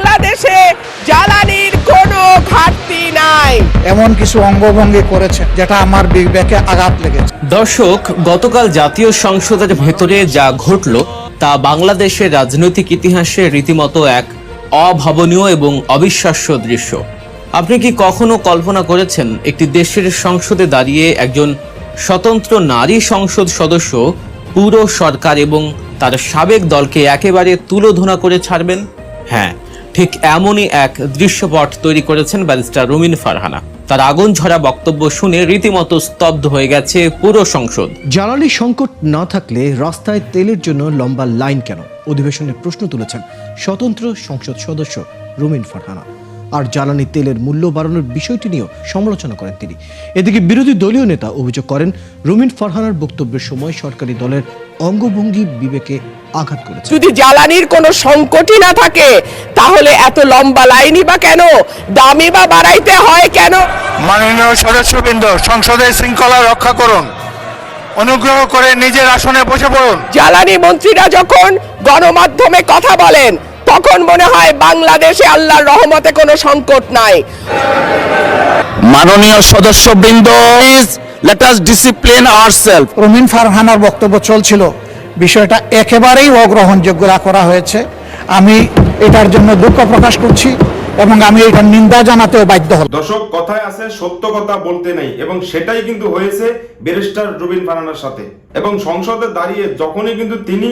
বাংলাদেশে জ্বালানির কোনো ঘাটতি নাই। এমন কিছু অঙ্গভঙ্গি করেছে যেটা আমার বিবেকে আঘাত লেগেছে। দর্শক, গতকাল জাতীয় সংসদের ভেতরে যা ঘটল তা বাংলাদেশের রাজনৈতিক ইতিহাসে রীতিমতো এক অভাবনীয় এবং অবিশ্বাস্য দৃশ্য। আপনি কি কখনো কল্পনা করেছেন একটি দেশের সংসদে দাঁড়িয়ে একজন স্বতন্ত্র নারী সংসদ সদস্য পুরো সরকার এবং তার সাবেক দলকে একেবারে তুলোধনা করে ছাড়বেন? হ্যাঁ, ঠিক এমনই এক দৃশ্যপট তৈরি করেছেন ব্যারিস্টার রুমিন ফারহানা। তার আগুন ঝরা বক্তব্য শুনে রীতিমতো স্তব্ধ হয়ে গেছে পুরো সংসদ। জ্বালানি সংকট না থাকলে রাস্তায় তেলের জন্য লম্বা লাইন কেন? অধিবেশনে প্রশ্ন তুলেছেন স্বতন্ত্র সংসদ সদস্য রুমিন ফারহানা। আর জ্বালানি তেলের মূল্য বাড়ানোর বিষয়টি নিয়েও সমালোচনা করেন তিনি। এদিকে বিরোধী দলীয় নেতা অভিযোগ করেন রুমিন ফারহানার বক্তব্যের সময় সরকারি দলের অঙ্গভঙ্গি বিবেকে আঘাত করেছে। যদি জ্বালানির কোনো সংকটই না থাকে তাহলে এত লম্বা লাইনই বা কেন, দামই বা বাড়াইতে হয় কেন? মাননীয় সদস্যবৃন্দ, সংসদের শৃঙ্খলা রক্ষা করুন, অনুগ্রহ করে নিজের আসনে বসে পড়ুন। জ্বালানি মন্ত্রীরা যখন গণমাধ্যমে কথা বলেন তখন মনে হয় বাংলাদেশে আল্লাহর রহমতে কোনো সংকট নাই। মাননীয় সদস্যবৃন্দ, please let us discipline ourselves. Rumin ফারহানার বক্তব্য চলছিল, বিষয়টা একেবারেই অগ্রহণযোগ্য করা হয়েছে। আমি এটার জন্য দুঃখ প্রকাশ করছি এবং আমি এটার নিন্দা জানাতেও বাধ্য হব। দর্শক, কথায় আছে সত্য কথা বলতে নাই, এবং সেটাই কিন্তু হয়েছে ব্যারিস্টার রুমিন ফারহানার সাথে। এবং সংসদে দাঁড়িয়ে যখনই কিন্তু তিনি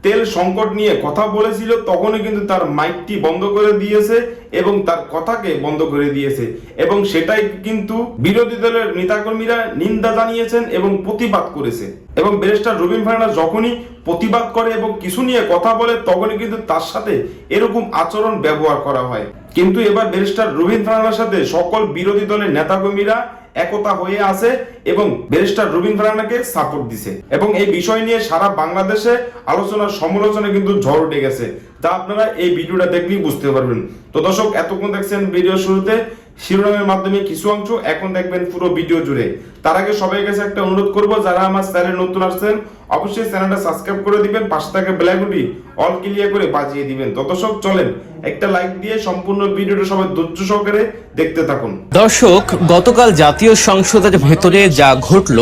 তেল সংকট নিয়ে কথা বলেছিল তখনই কিন্তু তার মাইকটি বন্ধ করে দিয়েছে এবং তার কথাকে বন্ধ করে দিয়েছে, এবং সেটাই কিন্তু বিরোধী দলের নেতাকর্মীরা নিন্দা জানিয়েছেন এবং প্রতিবাদ করেছে। এবং ব্যারিস্টার রুমিন ফারহানা যখনই প্রতিবাদ করে এবং কিছু নিয়ে কথা বলে তখনই কিন্তু তার সাথে এরকম আচরণ ব্যবহার করা হয়। কিন্তু এবার ব্যারিস্টার রুমিন ফারহানার সাথে সকল বিরোধী দলের নেতাকর্মীরা একতা হয়ে আছে এবং ব্যারিস্টার রুমিন ফারহানাকে সাপোর্ট দিছে, এবং এই বিষয় নিয়ে সারা বাংলাদেশে আলোচনা সমালোচনা কিন্তু ঝড় উঠে গেছে, যা আপনারা এই ভিডিওটা দেখলেই বুঝতে পারবেন। তো দর্শক, এতক্ষণ দেখছেন ভিডিও শুরুতে শিরোনামের মাধ্যমে কিছু অংশ, এখন দেখবেন পুরো ভিডিও জুড়ে। তার আগে সবাই কাছে একটা অনুরোধ করব, যারা আমার চ্যানেলে নতুন আসছেন অবশ্যই চ্যানেলটা সাবস্ক্রাইব করে দিবেন, পাশে থাকা বেল আইকনটি অল ক্লিয়ার করে বাজিয়ে দিবেন। তো দর্শক, চলেন একটা লাইক দিয়ে সম্পূর্ণ ভিডিওটা সবাই ধৈর্য সহকারে দেখতে থাকুন। দর্শক, গতকাল জাতীয় সংসদের ভেতরে যা ঘটল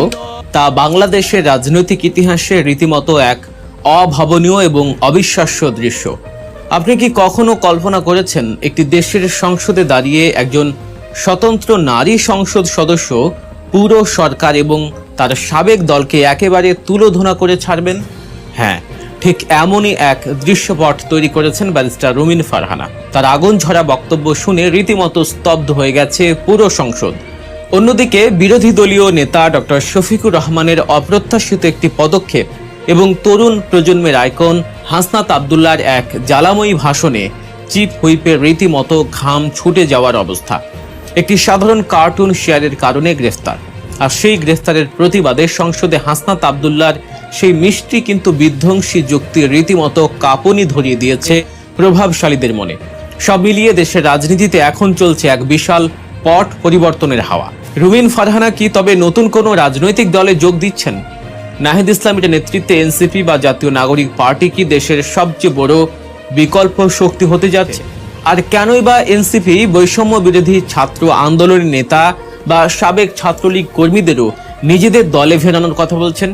তা বাংলাদেশের রাজনৈতিক ইতিহাসে রীতিমতো এক অভাবনীয় এবং অবিশ্বাস্য দৃশ্য। আপনি কি কখনো কল্পনা করেছেন একটি দেশের সংসদে দাঁড়িয়ে একজন স্বতন্ত্র নারী সংসদ সদস্য পুরো সরকার এবং তার সাবেক দলকে একেবারে তুলোধনা করে ছাড়বেন? হ্যাঁ, ঠিক এমনই এক দৃশ্যপট তৈরি করেছেন ব্যারিস্টার রুমিন ফারহানা। তার আগুন ঝরা বক্তব্য শুনে রীতিমতো স্তব্ধ হয়ে গেছে পুরো সংসদ। অন্যদিকে বিরোধী দলীয় নেতা ডক্টর শফিকুর রহমানের অপ্রত্যাশিত একটি পদক্ষেপ এবং তরুণ প্রজন্মের আইকন হাসনাত আবদুল্লাহর এক জ্বালাময়ী ভাষণে চিফ হুইপের রীতিমতো ঘাম ছুটে যাওয়ার অবস্থা। একটি সাধারণ কার্টুন শেয়ারের কারণে গ্রেফতার, আর সেই গ্রেফতারের প্রতিবাদে সংসদে হাসনাত আবদুল্লাহর সেই মিষ্টি কিন্তু বিধ্বংসী যুক্তি রীতিমতো কাঁপুনি ধরিয়ে দিয়েছে প্রভাবশালীদের মনে। সব মিলিয়ে দেশের রাজনীতিতে এখন চলছে এক বিশাল পট পরিবর্তনের হাওয়া। রুমিন ফারহানা কি তবে নতুন কোনো রাজনৈতিক দলে যোগ দিচ্ছেন? নাহিদ ইসলামের নেতৃত্বে এনসিপি বা জাতীয় নাগরিক পার্টি কি দেশের সবচেয়ে বড় বিকল্প শক্তি হতে যাচ্ছে? আর কেনই বা এনসিপি বৈষম্য বিরোধী ছাত্র আন্দোলনের নেতা বা সাবেক ছাত্রলীগ কর্মীদেরও নিজেদের দলে ফেরানোর কথা বলছেন?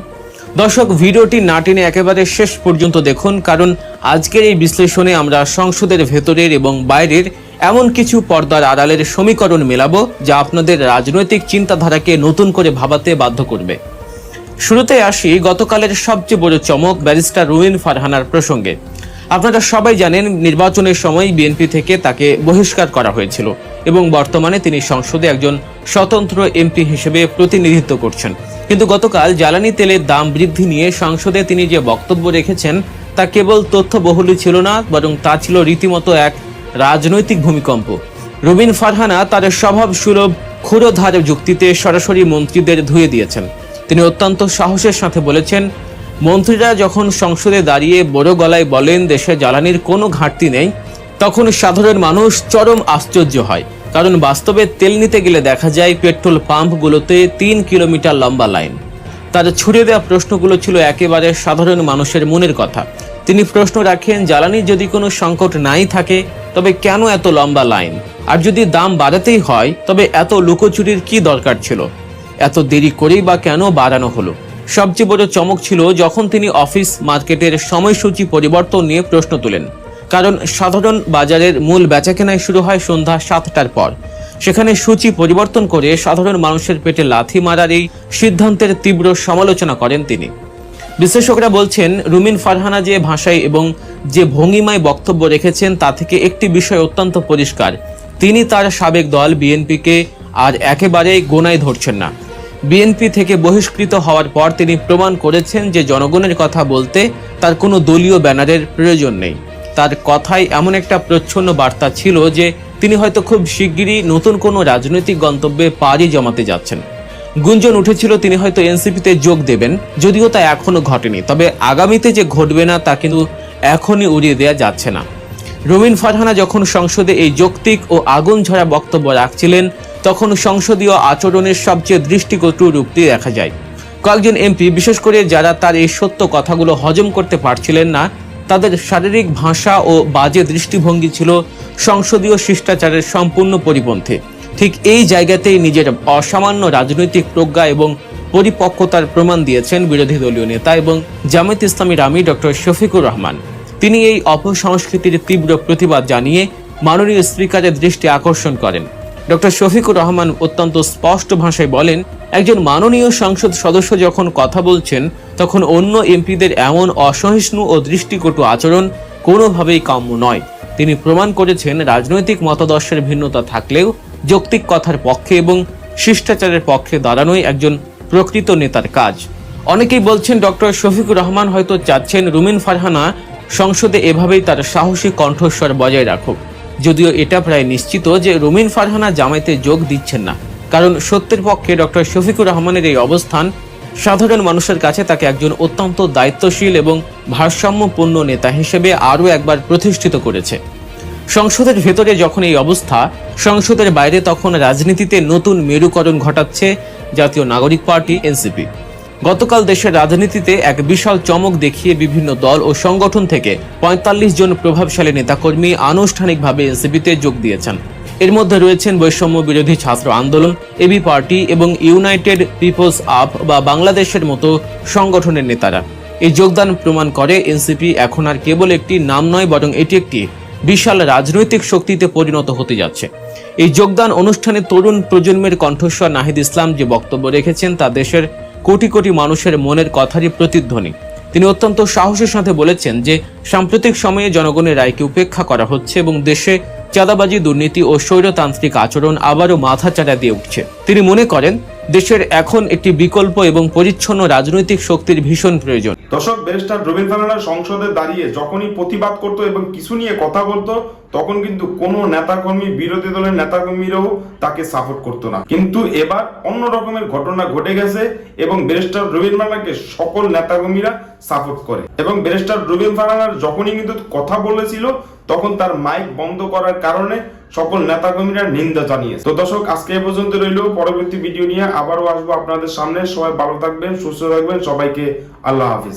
দর্শক, ভিডিওটি না টেনে একেবারে শেষ পর্যন্ত দেখুন, কারণ আজকের এই বিশ্লেষণে আমরা সংসদের ভেতরের এবং বাইরের এমন কিছু পর্দার আড়ালের সমীকরণ মেলাবো যা আপনাদের রাজনৈতিক চিন্তাধারাকে নতুন করে ভাবাতে বাধ্য করবে। শুরুতে আসি গতকালের সবচেয়ে বড় চমক ব্যারিস্টার রুমিন ফারহানার প্রসঙ্গে। আপনারা সবাই জানেন, নির্বাচনের সময় বিএনপি থেকে তাকে বহিষ্কার করা হয়েছিল এবং বর্তমানে তিনি সংসদে একজন স্বতন্ত্র এমপি হিসেবে প্রতিনিধিত্ব করছেন। কিন্তু গতকাল জ্বালানি তেলের দাম বৃদ্ধি নিয়ে সংসদে তিনি যে বক্তব্য রেখেছেন তা কেবল তথ্যবহুলই ছিল না, বরং তা ছিল রীতিমতো এক রাজনৈতিক ভূমিকম্প। রুমিন ফারহানা তার স্বভাব সুলভ ক্ষুরধার যুক্তিতে সরাসরি মন্ত্রীদের ধুয়ে দিয়েছেন। তিনি অত্যন্ত সাহসের সাথে বলেছেন, মন্ত্রীরা যখন সংসদে দাঁড়িয়ে বড় গলায় বলেন দেশে জ্বালানির কোনো ঘাটতি নেই, তখন সাধারণ মানুষ চরম আশ্চর্য হয়, কারণ বাস্তবে তেল নিতে গেলে দেখা যায় পেট্রোল পাম্পগুলোতে 3 কিলোমিটার লম্বা লাইন। তার ছুড়ে দেওয়া প্রশ্নগুলো ছিল একেবারে সাধারণ মানুষের মনের কথা। তিনি প্রশ্ন রাখেন, জ্বালানির যদি কোনো সংকট নাই থাকে তবে কেন এত লম্বা লাইন? আর যদি দাম বাড়াতেই হয় তবে এত লুকোচুরির কি দরকার ছিল? এত দেরি করেই বা কেন বাড়ানো হলো? সবচেয়ে বড় চমক ছিল যখন তিনি অফিস মার্কেটের সময়সূচি পরিবর্তন নিয়ে প্রশ্ন তোলেন। কারণ সাধারণ বাজারের মূল বেচাকেনাই শুরু হয় সন্ধ্যা 7টার পর। সেখানে সূচি পরিবর্তন করে সাধারণ মানুষের পেটে লাথি মারার এই সিদ্ধান্তের তীব্র সমালোচনা করেন তিনি। বিশ্লেষকরা বলছেন, রুমিন ফারহানা যে ভাষায় এবং যে ভঙ্গিমায় বক্তব্য রেখেছেন তা থেকে একটি বিষয় অত্যন্ত পরিষ্কার, তিনি তার সাবেক দল বিএনপিকে আর একেবারেই গোনায় ধরছেন না। বিএনপি থেকে বহিষ্কৃত হওয়ার পর তিনি প্রমাণ করেছেন যে জনগণের কথা বলতে তার কোনো দলীয় ব্যানারের প্রয়োজন নেই। তার কথায় এমন একটা প্রচ্ছন্ন বার্তা ছিল যে তিনি হয়তো খুব শিগগিরই নতুন কোনো রাজনৈতিক গন্তব্যে পাড়ি জমাতে যাচ্ছেন। গুঞ্জন উঠেছিল তিনি হয়তো এনসিপিতে যোগ দেবেন, যদিও তা এখনো ঘটেনি। তবে আগামীতে যে ঘটবে না তা কিন্তু এখনই উড়িয়ে দেওয়া যাচ্ছে না। রুমিন ফারহানা যখন সংসদে এই যৌক্তিক ও আগুন ঝরা বক্তব্য রাখছিলেন তখন সংসদীয় আচরণের সবচেয়ে দৃষ্টিকটু রূপটি দেখা যায়। কয়েকজন এমপি, বিশেষ করে যারা তার এই সত্য কথাগুলো হজম করতে পারছিলেন না, তাদের শারীরিক ভাষা ও বাজে দৃষ্টিভঙ্গি ছিল সংসদীয় শিষ্টাচারের সম্পূর্ণ পরিপন্থী। ঠিক এই জায়গাতেই নিজের অসামান্য রাজনৈতিক প্রজ্ঞা এবং পরিপক্কতার প্রমাণ দিয়েছেন বিরোধী দলীয় নেতা এবং জামায়াত ইসলামীর আমির ডক্টর শফিকুর রহমান। তিনি এই অপসংস্কৃতির তীব্র প্রতিবাদ জানিয়ে মাননীয় স্পিকারের দৃষ্টি আকর্ষণ করেন। ডক্টর শফিকুর রহমান অত্যন্ত স্পষ্ট ভাষায় বলেন, একজন মাননীয় সংসদ সদস্য যখন কথা বলছেন তখন অন্য এমপিদের এমন অসহিষ্ণু ও দৃষ্টিকটু আচরণ কোনোভাবেই কাম্য নয়। তিনি প্রমাণ করেছেন রাজনৈতিক মতাদর্শের ভিন্নতা থাকলেও যৌক্তিক কথার পক্ষে এবং শিষ্টাচারের পক্ষে দাঁড়ানোই একজন প্রকৃত নেতার কাজ। অনেকেই বলছেন ডক্টর শফিকুর রহমান হয়তো চাচ্ছেন রুমিন ফারহানা সংসদে এভাবেই তার সাহসী কণ্ঠস্বর বজায় রাখুক, যদিও এটা প্রায় নিশ্চিত যে রুমিন ফারহানা জামায়াতে যোগ দিচ্ছেন না। কারণ সত্যের পক্ষে ডক্টর শফিকুর রহমানের এই অবস্থান সাধারণ মানুষের কাছে তাকে একজন অত্যন্ত দায়িত্বশীল এবং ভারসাম্যপূর্ণ নেতা হিসেবে আরও একবার প্রতিষ্ঠিত করেছে। সংসদের ভেতরে যখন এই অবস্থা, সংসদের বাইরে তখন রাজনীতিতে নতুন মেরুকরণ ঘটাচ্ছে জাতীয় নাগরিক পার্টি এনসিপি। গতকাল দেশের রাজনীতিতে এক বিশাল চমক দেখিয়ে বিভিন্ন দল ও সংগঠন থেকে ৪৫ জন প্রভাবশালী নেতাকর্মী আনুষ্ঠানিকভাবে এনসিপিতে যোগ দিয়েছেন। এর মধ্যে রয়েছেন বৈষম্য বিরোধী ছাত্র আন্দোলন, এবি পার্টি এবং ইউনাইটেড পিপলস আপ বা বাংলাদেশের মতো সংগঠনের নেতারা। এই যোগদান প্রমাণ করে এনসিপি এখন আর কেবল একটি নাম নয়, বরং এটি একটি বিশাল রাজনৈতিক শক্তিতে পরিণত হতে যাচ্ছে। এই যোগদান অনুষ্ঠানে তরুণ প্রজন্মের কণ্ঠস্বর নাহিদ ইসলাম যে বক্তব্য রেখেছেন তা দেশের কোটি কোটি মানুষের মনের কথারই প্রতিধ্বনি। তিনি অত্যন্ত সাহসের সাথে বলেছেন যে সাম্প্রতিক সময়ে জনগণের রায়কে উপেক্ষা করা হচ্ছে এবং দেশে চাঁদাবাজি, দুর্নীতি ও স্বৈরতান্ত্রিক আচরণ আবারও মাথাচাড়া দিয়ে উঠছে। তিনি মনে করেন দেশের এখন একটি বিকল্প এবং পরিচ্ছন্ন রাজনৈতিক শক্তির ভীষণ প্রয়োজন। দর্শক, ব্যারিস্টার রুমিন ফারহানা সংসদে দাঁড়িয়ে যখনই প্রতিবাদ করত এবং কিছু নিয়ে কথা বলতো তখন কিন্তু কোনো নেতাকর্মী, বিরোধী দলের নেতাকর্মীরাও তাকে সাপোর্ট করতো না। কিন্তু এবার অন্য রকমের ঘটনা ঘটে গেছে এবং ব্যারিস্টার রুমিন ফারহানাকে সকল নেতাকর্মীরা সাপোর্ট করে এবং ব্যারিস্টার রুমিন ফারহানার যখনই কিন্তু কথা বলেছিল তখন তার মাইক বন্ধ করার কারণে সকল নেতাকর্মীরা নিন্দা জানিয়েছে। তো দর্শক, আজকে এ পর্যন্ত রইল। পরবর্তী ভিডিও নিয়ে আবারও আসবো আপনাদের সামনে। সবাই ভালো থাকবেন, সুস্থ থাকবেন। সবাইকে আল্লাহ হাফিজ।